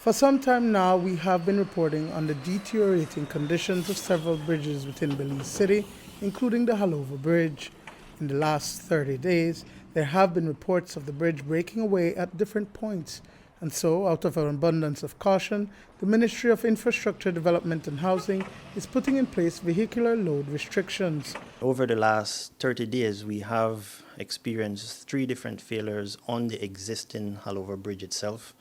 For some time now, we have been reporting on the deteriorating conditions of several bridges within Belize City, including the Haulover Bridge. In the last 30 days, there have been reports of the bridge breaking away at different points. And so, out of an abundance of caution, the Ministry of Infrastructure Development and Housing is putting in place vehicular load restrictions. Over the last 30 days, we have experienced 3 different failures on the existing Haulover Bridge itself.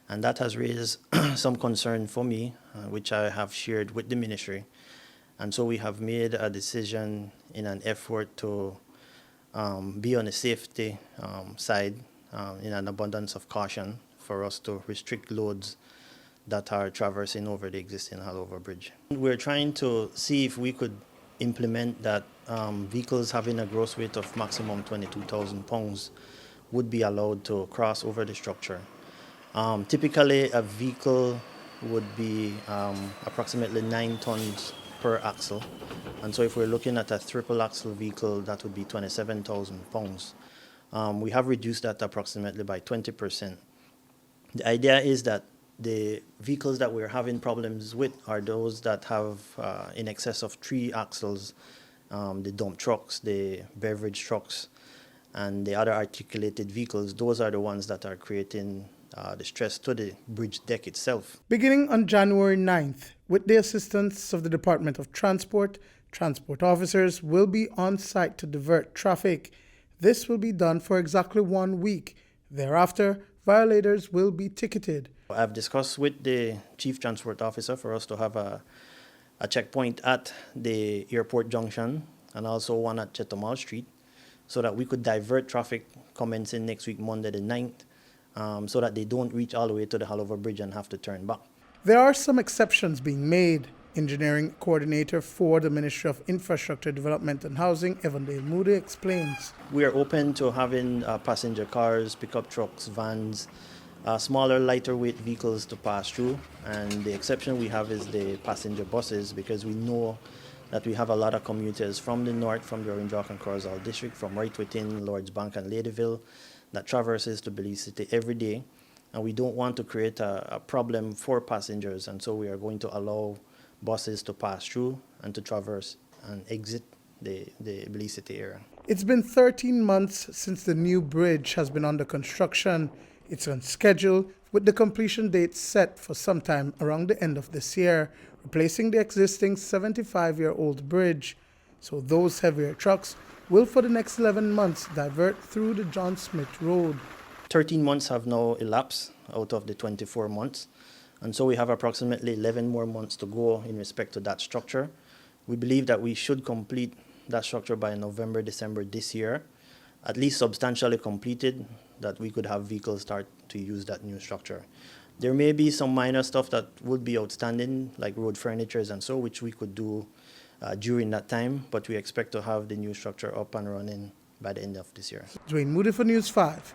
And that has raised some concern for me, which I have shared with the ministry. And so we have made a decision in an effort to be on the safety side in an abundance of caution for us to restrict loads that are traversing over the existing Haulover Bridge. We're trying to see if we could implement that vehicles having a gross weight of maximum 22,000 pounds would be allowed to cross over the structure. Typically, a vehicle would be approximately 9 tons per axle. And so if we're looking at a triple axle vehicle, that would be 27,000 pounds. We have reduced that approximately by 20%. The idea is that the vehicles that we're having problems with are those that have in excess of 3 axles, the dump trucks, the beverage trucks, and the other articulated vehicles. Those are the ones that are creating the stress to the bridge deck itself. Beginning on January 9th, with the assistance of the Department of Transport, transport officers will be on site to divert traffic. This will be done for exactly 1 week. Thereafter, violators will be ticketed. I've discussed with the Chief Transport Officer for us to have a checkpoint at the airport junction and also one at Chetamal Street so that we could divert traffic commencing next week, Monday the 9th, so that they don't reach all the way to the Haulover Bridge and have to turn back. There are some exceptions being made. Engineering coordinator for the Ministry of Infrastructure Development and Housing, Moody, explains. We are open to having passenger cars, pickup trucks, vans, smaller, lighter weight vehicles to pass through. And the exception we have is the passenger buses, because we know that we have a lot of commuters from the north, from the Orange Rock and Corozal district, from right within Lords Bank and Ladyville, that traverses to Belize City every day. And we don't want to create a problem for passengers. And so we are going to allow buses to pass through and to traverse and exit the Belize City area. It's been 13 months since the new bridge has been under construction. It's on schedule, with the completion date set for sometime around the end of this year, replacing the existing 75-year-old bridge. So those heavier trucks will for the next 11 months divert through the John Smith Road. 13 months have now elapsed out of the 24 months. And so we have approximately 11 more months to go in respect to that structure. We believe that we should complete that structure by November, December this year, at least substantially completed, that we could have vehicles start to use that new structure. There may be some minor stuff that would be outstanding, like road furnitures and so, which we could do during that time, but we expect to have the new structure up and running by the end of this year. Duane, Moody for News 5.